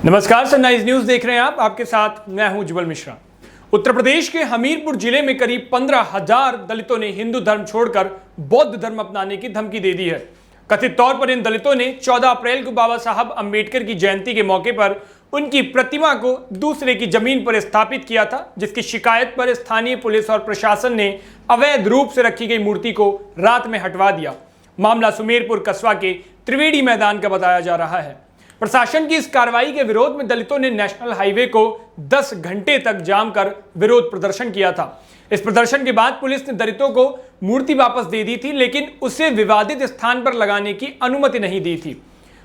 नमस्कार, sunrise news देख रहे हैं आप। आपके साथ मैं हूं उज्जवल मिश्रा। उत्तर प्रदेश के हमीरपुर जिले में करीब 15,000 दलितों ने हिंदू धर्म छोड़कर बौद्ध धर्म अपनाने की धमकी दे दी है। कथित तौर पर इन दलितों ने 14 अप्रैल को बाबा साहब अंबेडकर की जयंती के मौके पर उनकी प्रतिमा को दूसरे की जमीन पर स्थापित किया था, जिसकी शिकायत पर स्थानीय पुलिस और प्रशासन ने अवैध रूप से रखी गई मूर्ति को रात में हटवा दिया। मामला सुमेरपुर कस्बा के त्रिवेणी मैदान का बताया जा रहा है। प्रशासन की इस कार्रवाई के विरोध में दलितों ने नेशनल हाईवे को 10 घंटे तक जाम कर विरोध प्रदर्शन किया था। इस प्रदर्शन के बाद पुलिस ने दलितों को मूर्ति वापस दे दी थी, लेकिन उसे विवादित स्थान पर लगाने की अनुमति नहीं दी थी।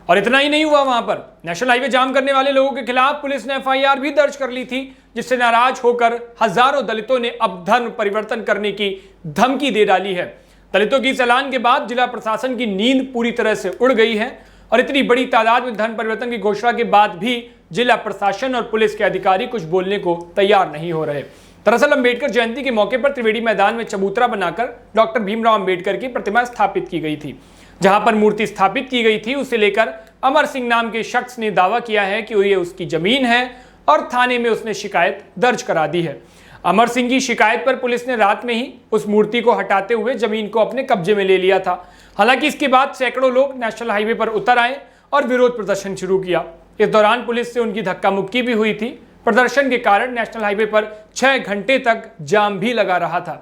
और इतना ही नहीं हुआ, वहां पर नेशनल हाईवे जाम करने वाले लोगों के खिलाफ पुलिस ने FIR भी दर्ज कर ली थी, जिससे नाराज होकर हजारों दलितों ने अब धर्म परिवर्तन करने की धमकी दे डाली है। दलितों की इस ऐलान के बाद जिला प्रशासन की नींद पूरी तरह से उड़ गई है और इतनी बड़ी तादाद में धर्म परिवर्तन की घोषणा के बाद भी जिला प्रशासन और पुलिस के अधिकारी कुछ बोलने को तैयार नहीं हो रहे। दरअसल अंबेडकर जयंती के मौके पर त्रिवेणी मैदान में चबूतरा बनाकर डॉक्टर भीमराव अंबेडकर की प्रतिमा स्थापित की गई थी। जहां पर मूर्ति स्थापित की गई थी, उसे लेकर अमर सिंह नाम के शख्स ने दावा किया है कि ये उसकी जमीन है और थाने में उसने शिकायत दर्ज करा दी है। अमर सिंह की शिकायत पर पुलिस ने रात में ही उस मूर्ति को हटाते हुए जमीन को अपने कब्जे में ले लिया था। हालांकि इसके बाद सैकड़ों लोग नेशनल हाईवे पर उतर आए और विरोध प्रदर्शन शुरू किया। इस दौरान पुलिस से उनकी धक्का मुक्की भी हुई थी। प्रदर्शन के कारण नेशनल हाईवे पर 6 घंटे तक जाम भी लगा रहा था।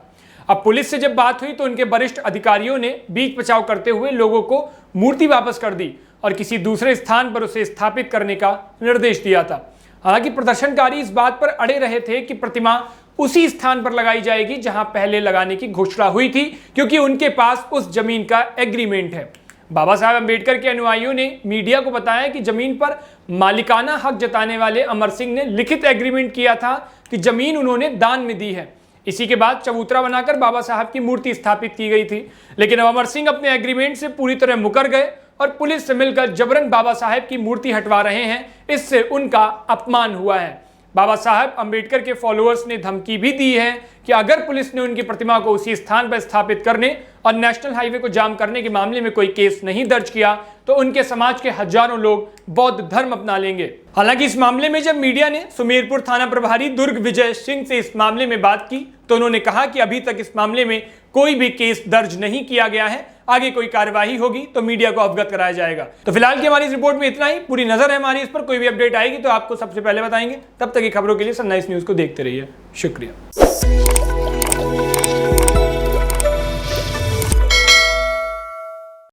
अब पुलिस से जब बात हुई तो उनके वरिष्ठ अधिकारियों ने बीच बचाव करते हुए लोगों को मूर्ति वापस कर दी और किसी दूसरे स्थान पर उसे स्थापित करने का निर्देश दिया था। हालांकि प्रदर्शनकारी इस बात पर अड़े रहे थे कि प्रतिमा उसी स्थान पर लगाई जाएगी जहां पहले लगाने की घोषणा हुई थी, क्योंकि उनके पास उस जमीन का एग्रीमेंट है। बाबा साहब अंबेडकर के अनुयायियों ने मीडिया को बताया कि जमीन पर मालिकाना हक जताने वाले अमर सिंह ने लिखित एग्रीमेंट किया था कि जमीन उन्होंने दान में दी है। इसी के बाद चबूतरा बनाकर बाबा साहब की मूर्ति स्थापित की गई थी, लेकिन अब अमर सिंह अपने एग्रीमेंट से पूरी तरह मुकर गए और पुलिस से मिलकर जबरन बाबा साहब की मूर्ति हटवा रहे हैं। इससे उनका अपमान हुआ है। बाबा साहब अंबेडकर के फॉलोअर्स ने धमकी भी दी है कि अगर पुलिस ने उनकी प्रतिमा को उसी स्थान पर स्थापित करने और नेशनल हाईवे को जाम करने के मामले में कोई केस नहीं दर्ज किया तो उनके समाज के हजारों लोग बौद्ध धर्म अपना लेंगे। हालांकि इस मामले में जब मीडिया ने सुमेरपुर थाना प्रभारी दुर्ग विजय सिंह से इस मामले में बात की तो उन्होंने कहा कि अभी तक इस मामले में कोई भी केस दर्ज नहीं किया गया है। आगे कोई कार्यवाही होगी तो मीडिया को अवगत कराया जाएगा। तो फिलहाल की हमारी इस रिपोर्ट में इतना ही। पूरी नजर है हमारी इस पर, कोई भी अपडेट आएगी तो आपको सबसे पहले बताएंगे। तब तक की खबरों के लिए सनराइज न्यूज को देखते रहिए। शुक्रिया।